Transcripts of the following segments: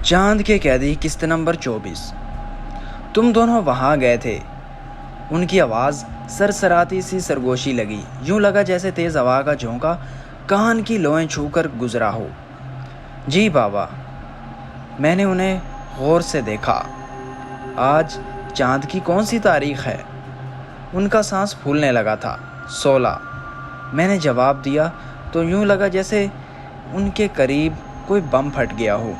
چاند کے قیدی قسط نمبر 24۔ تم دونوں وہاں گئے تھے۔ ان کی آواز سرسراتی سی سرگوشی لگی، یوں لگا جیسے تیز ہوا کا جھونکا کان کی لوئیں چھو کر گزرا ہو۔ جی بابا، میں نے انہیں غور سے دیکھا۔ آج چاند کی کون سی تاریخ ہے؟ ان کا سانس پھولنے لگا تھا۔ 16۔ میں نے جواب دیا تو یوں لگا جیسے ان کے قریب کوئی بم پھٹ گیا ہو۔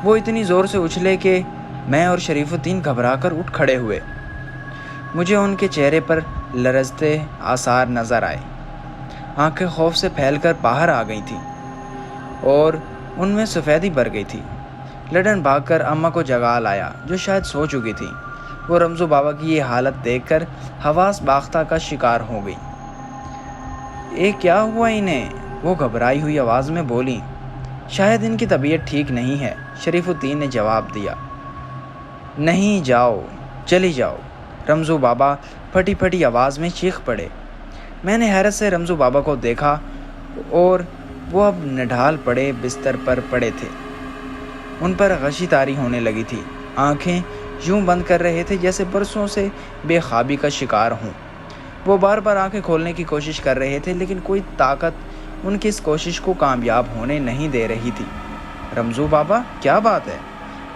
وہ اتنی زور سے اچھلے کہ میں اور شریف الدین گھبرا کر اٹھ کھڑے ہوئے۔ مجھے ان کے چہرے پر لرزتے آثار نظر آئے۔ آنکھیں خوف سے پھیل کر باہر آ گئی تھیں اور ان میں سفیدی بھر گئی تھی۔ لڈن بھاگ کر اماں کو جگا لایا، جو شاید سو چکی تھی۔ وہ رمزو بابا کی یہ حالت دیکھ کر حواس باختہ کا شکار ہو گئی۔ کیا ہوا انہیں؟ وہ گھبرائی ہوئی آواز میں بولی۔ شاید ان کی طبیعت ٹھیک نہیں ہے، شریف الدین نے جواب دیا۔ نہیں، جاؤ، چلی جاؤ، رمزو بابا پھٹی پھٹی آواز میں چیخ پڑے۔ میں نے حیرت سے رمزو بابا کو دیکھا اور وہ اب نڈھال پڑے بستر پر پڑے تھے۔ ان پر غشی طاری ہونے لگی تھی۔ آنکھیں یوں بند کر رہے تھے جیسے برسوں سے بے خوابی کا شکار ہوں۔ وہ بار بار آنکھیں کھولنے کی کوشش کر رہے تھے، لیکن کوئی طاقت ان کی اس کوشش کو کامیاب ہونے نہیں دے رہی تھی۔ رمزو بابا، کیا بات ہے؟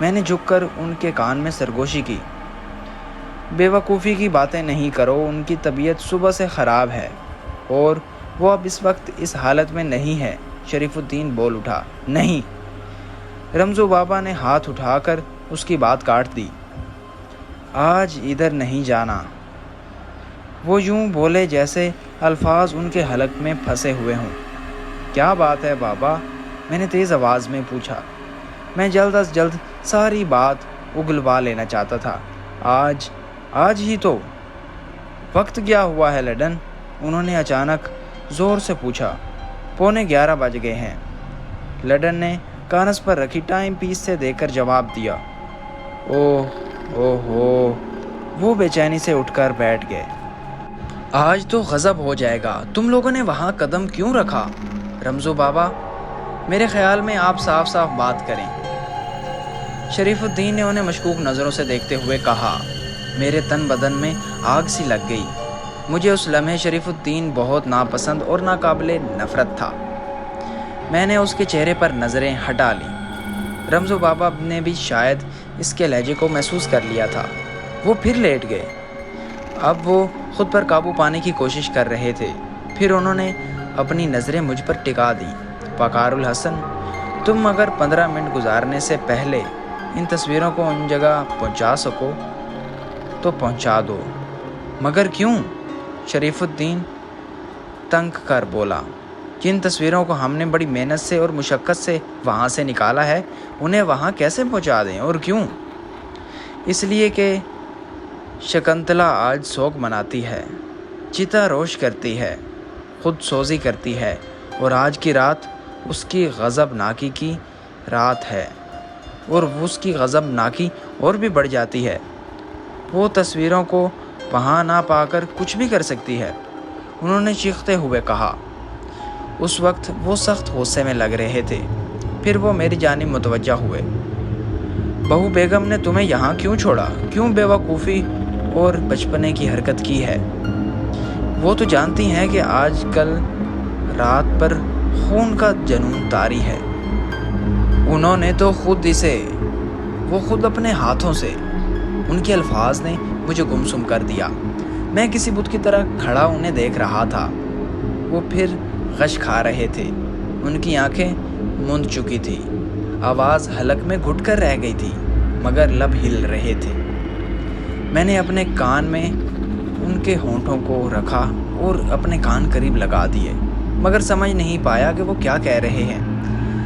میں نے جھک کر ان کے کان میں سرگوشی کی۔ بے وقوفی کی باتیں نہیں کرو، ان کی طبیعت صبح سے خراب ہے اور وہ اب اس وقت اس حالت میں نہیں ہے، شریف الدین بول اٹھا۔ نہیں، رمزو بابا نے ہاتھ اٹھا کر اس کی بات کاٹ دی۔ آج ادھر نہیں جانا۔ وہ یوں بولے جیسے الفاظ ان کے حلق میں پھنسے ہوئے ہوں۔ کیا بات ہے بابا؟ میں نے تیز آواز میں پوچھا۔ میں جلد از جلد ساری بات اگلوا لینا چاہتا تھا۔ آج ہی تو۔ وقت کیا ہوا ہے لڈن؟ انہوں نے اچانک زور سے پوچھا۔ 11:15 بج گئے ہیں، لڈن نے کانس پر رکھی ٹائم پیس سے دیکھ کر جواب دیا۔ اوہ، وہ بے چینی سے اٹھ کر بیٹھ گئے۔ آج تو غضب ہو جائے گا، تم لوگوں نے وہاں قدم کیوں رکھا؟ رمزو بابا، میرے خیال میں آپ صاف صاف بات کریں، شریف الدین نے انہیں مشکوک نظروں سے دیکھتے ہوئے کہا۔ میرے تن بدن میں آگ سی لگ گئی۔ مجھے اس لمحے شریف الدین بہت ناپسند اور ناقابل نفرت تھا۔ میں نے اس کے چہرے پر نظریں ہٹا لیں۔ رمزو بابا نے بھی شاید اس کے لہجے کو محسوس کر لیا تھا۔ وہ پھر لیٹ گئے۔ اب وہ خود پر قابو پانے کی کوشش کر رہے تھے۔ پھر انہوں نے اپنی نظریں مجھ پر ٹکا دیں۔ وقار الحسن، تم اگر 15 منٹ گزارنے سے پہلے ان تصویروں کو ان جگہ پہنچا سکو تو پہنچا دو۔ مگر کیوں؟ شریف الدین تنگ کر بولا۔ جن تصویروں کو ہم نے بڑی محنت سے اور مشقت سے وہاں سے نکالا ہے، انہیں وہاں کیسے پہنچا دیں؟ اور کیوں؟ اس لیے کہ شکنتلا آج سوگ مناتی ہے، چتا روش کرتی ہے، خود سوزی کرتی ہے، اور آج کی رات اس کی غضب ناکی کی رات ہے، اور اس کی غضب ناکی اور بھی بڑھ جاتی ہے۔ وہ تصویروں کو وہاں نہ پا کر کچھ بھی کر سکتی ہے، انہوں نے چیختے ہوئے کہا۔ اس وقت وہ سخت غصے میں لگ رہے تھے۔ پھر وہ میری جانب متوجہ ہوئے۔ بہو بیگم نے تمہیں یہاں کیوں چھوڑا؟ کیوں بے وقوفی اور بچپنے کی حرکت کی ہے؟ وہ تو جانتی ہیں کہ آج کل رات پر خون کا جنون طاری ہے۔ انہوں نے تو خود اپنے ہاتھوں سے، ان کے الفاظ نے مجھے گمسم کر دیا۔ میں کسی بت کی طرح کھڑا انہیں دیکھ رہا تھا۔ وہ پھر غش کھا رہے تھے، ان کی آنکھیں موند چکی تھی، آواز حلق میں گھٹ کر رہ گئی تھی، مگر لب ہل رہے تھے۔ میں نے اپنے کان میں ان کے ہونٹوں کو رکھا اور اپنے کان قریب لگا دیے، مگر سمجھ نہیں پایا کہ وہ کیا کہہ رہے ہیں۔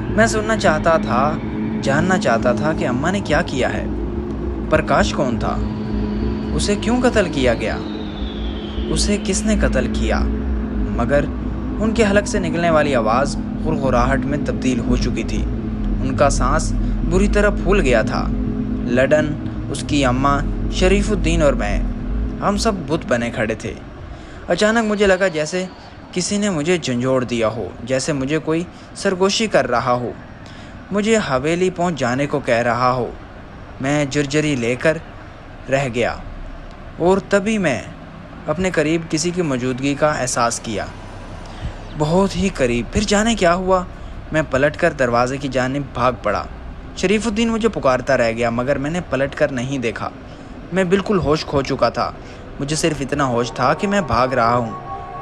میں سننا چاہتا تھا، جاننا چاہتا تھا کہ اماں نے کیا کیا ہے۔ پرکاش کون تھا؟ اسے کیوں قتل کیا گیا؟ اسے کس نے قتل کیا؟ مگر ان کے حلق سے نکلنے والی آواز غرغراہٹ میں تبدیل ہو چکی تھی۔ ان کا سانس بری طرح پھول گیا تھا۔ لڈن، اس کی اماں، شریف الدین اور میں، ہم سب بت بنے کھڑے تھے۔ اچانک مجھے لگا جیسے کسی نے مجھے جھنجھوڑ دیا ہو، جیسے مجھے کوئی سرگوشی کر رہا ہو۔ مجھے حویلی پہنچ جانے کو کہہ رہا ہو۔ میں جرجری لے کر رہ گیا اور تبھی میں اپنے قریب کسی کی موجودگی کا احساس کیا، بہت ہی قریب۔ پھر جانے کیا ہوا، میں پلٹ کر دروازے کی جانب بھاگ پڑا۔ شریف الدین مجھے پکارتا رہ گیا مگر میں نے پلٹ کر نہیں دیکھا۔ میں بالکل ہوش کھو چکا تھا۔ مجھے صرف اتنا ہوش تھا کہ میں بھاگ رہا ہوں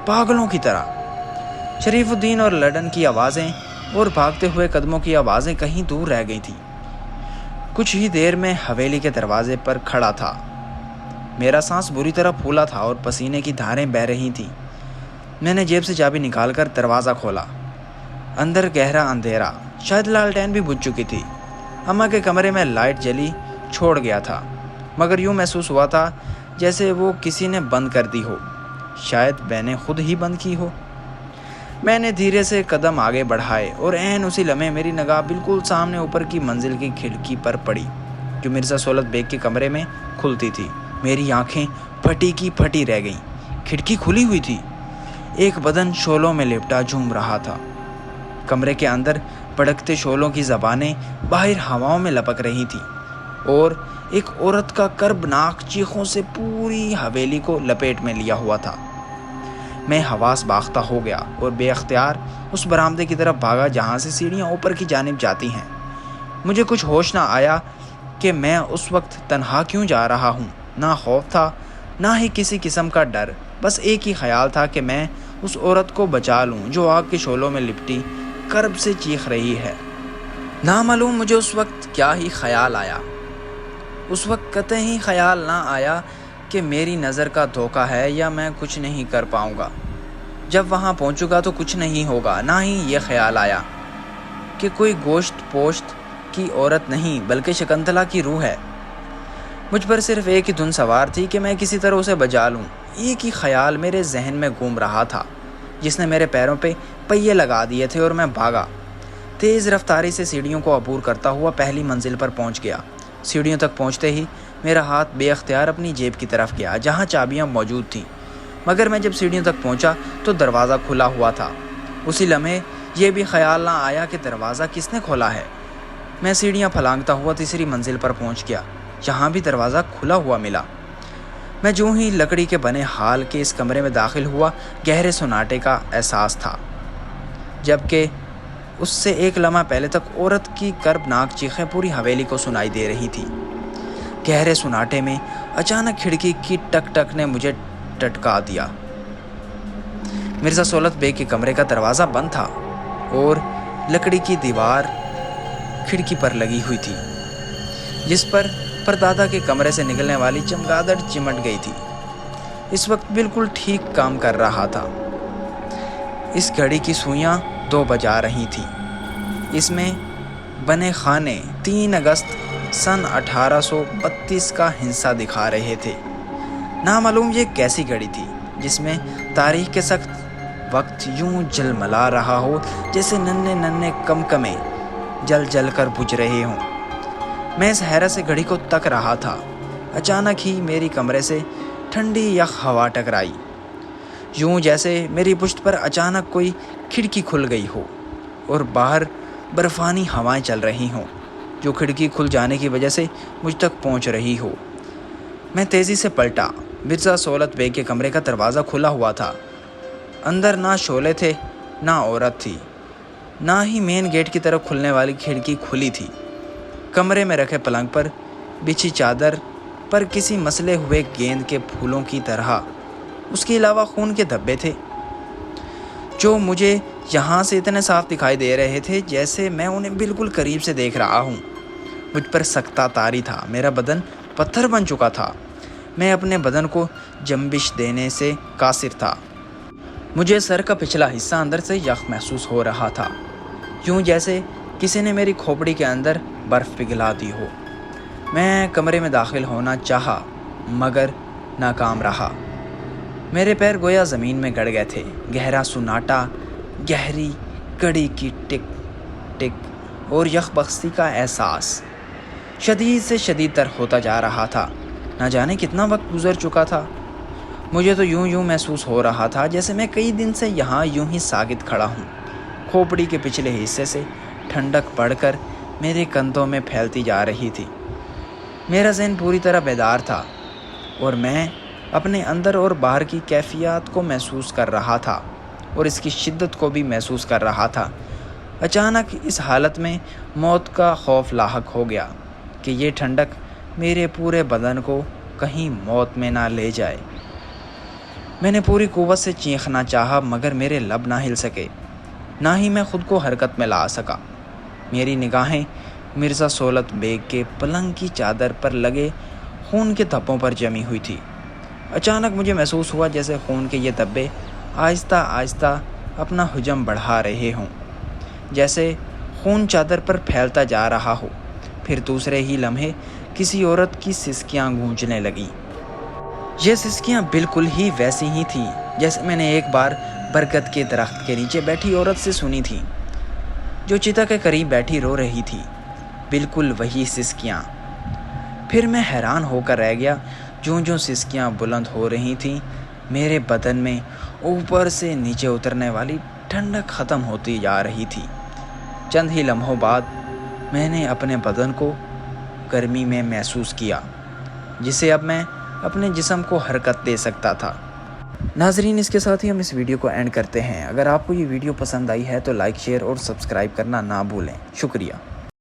پاگلوں کی طرح۔ شریف الدین اور لڈن کی آوازیں اور بھاگتے ہوئے قدموں کی آوازیں کہیں دور رہ گئی تھیں۔ کچھ ہی دیر میں حویلی کے دروازے پر کھڑا تھا۔ میرا سانس بری طرح پھولا تھا اور پسینے کی دھاریں بہہ رہی تھیں۔ میں نے جیب سے چابی نکال کر دروازہ کھولا۔ اندر گہرا اندھیرا، شاید لالٹین بھی بجھ چکی تھی۔ اماں کے کمرے میں لائٹ جلی چھوڑ گیا تھا مگر یوں محسوس ہوا تھا جیسے وہ کسی نے بند کر دی ہو، شاید میں نے خود ہی بند کی ہو۔ میں نے دھیرے سے قدم آگے بڑھائے اور عین اسی لمحے میری نگاہ بالکل سامنے اوپر کی منزل کی کھڑکی پر پڑی جو مرزا سہولت بیگ کے کمرے میں کھلتی تھی۔ میری آنکھیں پھٹی کی پھٹی رہ گئیں۔ کھڑکی کھلی ہوئی تھی، ایک بدن شعلوں میں لپٹا جھوم رہا تھا۔ کمرے کے اندر بھڑکتے شعلوں کی زبانیں باہر ہواؤں میں لپک رہی تھیں اور ایک عورت کا کربناک چیخوں سے پوری حویلی کو لپیٹ میں لیا ہوا تھا۔ میں حواس باختہ ہو گیا اور بے اختیار اس برآمدے کی طرف بھاگا جہاں سے سیڑھیاں اوپر کی جانب جاتی ہیں۔ مجھے کچھ ہوش نہ آیا کہ میں اس وقت تنہا کیوں جا رہا ہوں۔ نہ خوف تھا نہ ہی کسی قسم کا ڈر، بس ایک ہی خیال تھا کہ میں اس عورت کو بچا لوں جو آگ کے شعلوں میں لپٹی کرب سے چیخ رہی ہے۔ نامعلوم مجھے اس وقت کیا ہی خیال آیا۔ اس وقت قطعی خیال نہ آیا کہ میری نظر کا دھوکہ ہے یا میں کچھ نہیں کر پاؤں گا۔ جب وہاں پہنچوں گا تو کچھ نہیں ہوگا۔ نہ ہی یہ خیال آیا کہ کوئی گوشت پوشت کی عورت نہیں بلکہ شکنتلا کی روح ہے۔ مجھ پر صرف ایک ہی دھن سوار تھی کہ میں کسی طرح اسے بچا لوں۔ ایک ہی خیال میرے ذہن میں گھوم رہا تھا جس نے میرے پیروں پہ پہیے لگا دیے تھے اور میں بھاگا۔ تیز رفتاری سے سیڑھیوں کو عبور کرتا ہوا پہلی منزل پر پہنچ گیا۔ سیڑھیوں تک پہنچتے ہی میرا ہاتھ بے اختیار اپنی جیب کی طرف گیا جہاں چابیاں موجود تھیں، مگر میں جب سیڑھیوں تک پہنچا تو دروازہ کھلا ہوا تھا۔ اسی لمحے یہ بھی خیال نہ آیا کہ دروازہ کس نے کھولا ہے۔ میں سیڑھیاں پھلانگتا ہوا تیسری منزل پر پہنچ گیا، یہاں بھی دروازہ کھلا ہوا ملا۔ میں جو ہی لکڑی کے بنے حال کے اس کمرے میں داخل ہوا، گہرے سناٹے کا احساس تھا، جبکہ اس سے ایک لمحہ پہلے تک عورت کی کربناک چیخیں پوری حویلی کو سنائی دے رہی تھی۔ گہرے سناٹے میں اچانک کھڑکی کی ٹک ٹک نے مجھے ٹٹکا دیا۔ مرزا سہولت بیگ کے کمرے کا دروازہ بند تھا اور لکڑی کی دیوار کھڑکی پر لگی ہوئی تھی جس پر پردادا کے کمرے سے نکلنے والی چمگادڑ چمٹ گئی تھی۔ اس وقت بالکل ٹھیک کام کر رہا تھا۔ اس گھڑی کی سوئیاں 2 بجا رہی تھیں۔ اس میں بنے خانے 3 اگست سن 1832 کا ہنسا دکھا رہے تھے۔ نامعلوم یہ کیسی گھڑی تھی جس میں تاریخ کے سخت وقت یوں جلملا رہا ہو جیسے ننھے ننھے کمکمے جل جل کر بجھ رہے ہوں۔ میں اس حیرت سے گھڑی کو تک رہا تھا۔ اچانک ہی میری کمرے سے ٹھنڈی یخ ہوا ٹکرائی، یوں جیسے میری پشت پر اچانک کوئی کھڑکی کھل گئی ہو اور باہر برفانی ہوائیں چل رہی ہوں جو کھڑکی کھل جانے کی وجہ سے مجھ تک پہنچ رہی ہو۔ میں تیزی سے پلٹا۔ مرزا سہولت بیگ کے کمرے کا دروازہ کھلا ہوا تھا۔ اندر نہ شعلے تھے نہ عورت تھی، نہ ہی مین گیٹ کی طرف کھلنے والی کھڑکی کھلی تھی۔ کمرے میں رکھے پلنگ پر بچھی چادر پر کسی مسلے ہوئے گیند کے پھولوں کی طرح اس کے علاوہ خون کے دھبے تھے جو مجھے یہاں سے اتنے صاف دکھائی دے رہے تھے جیسے میں انہیں بالکل قریب سے دیکھ رہا ہوں۔ مجھ پر سختہ طاری تھا، میرا بدن پتھر بن چکا تھا۔ میں اپنے بدن کو جنبش دینے سے قاصر تھا۔ مجھے سر کا پچھلا حصہ اندر سے یخ محسوس ہو رہا تھا، یوں جیسے کسی نے میری کھوپڑی کے اندر برف پگھلا دی ہو۔ میں کمرے میں داخل ہونا چاہا مگر ناکام رہا۔ میرے پیر گویا زمین میں گڑ گئے تھے۔ گہرا سناٹا، گہری گھڑی کی ٹک ٹک اور یخ بختی کا احساس شدید سے شدید تر ہوتا جا رہا تھا۔ نہ جانے کتنا وقت گزر چکا تھا۔ مجھے تو یوں محسوس ہو رہا تھا جیسے میں کئی دن سے یہاں یوں ہی ساکت کھڑا ہوں۔ کھوپڑی کے پچھلے حصے سے ٹھنڈک بڑھ کر میرے کندھوں میں پھیلتی جا رہی تھی۔ میرا ذہن پوری طرح بیدار تھا اور میں اپنے اندر اور باہر کی کیفیات کو محسوس کر رہا تھا اور اس کی شدت کو بھی محسوس کر رہا تھا۔ اچانک اس حالت میں موت کا خوف لاحق ہو گیا کہ یہ ٹھنڈک میرے پورے بدن کو کہیں موت میں نہ لے جائے۔ میں نے پوری قوت سے چیخنا چاہا مگر میرے لب نہ ہل سکے، نہ ہی میں خود کو حرکت میں لا سکا۔ میری نگاہیں مرزا سولت بیگ کے پلنگ کی چادر پر لگے خون کے دھبوں پر جمی ہوئی تھی۔ اچانک مجھے محسوس ہوا جیسے خون کے یہ دھبے آہستہ آہستہ اپنا حجم بڑھا رہے ہوں، جیسے خون چادر پر پھیلتا جا رہا ہو۔ پھر دوسرے ہی لمحے کسی عورت کی سسکیاں گونجنے لگیں۔ یہ سسکیاں بالکل ہی ویسی ہی تھیں جیسے میں نے ایک بار برگد کے درخت کے نیچے بیٹھی عورت سے سنی تھی، جو چتا کے قریب بیٹھی رو رہی تھی۔ بالکل وہی سسکیاں۔ پھر میں حیران ہو کر رہ گیا۔ جوں سسکیاں بلند ہو رہی تھیں، میرے بدن میں اوپر سے نیچے اترنے والی ٹھنڈک ختم ہوتی جا رہی تھی۔ چند ہی لمحوں بعد میں نے اپنے بدن کو گرمی میں محسوس کیا، جسے اب میں اپنے جسم کو حرکت دے سکتا تھا۔ ناظرین، اس کے ساتھ ہی ہم اس ویڈیو کو اینڈ کرتے ہیں۔ اگر آپ کو یہ ویڈیو پسند آئی ہے تو لائک، شیئر اور سبسکرائب کرنا نہ بھولیں۔ شکریہ۔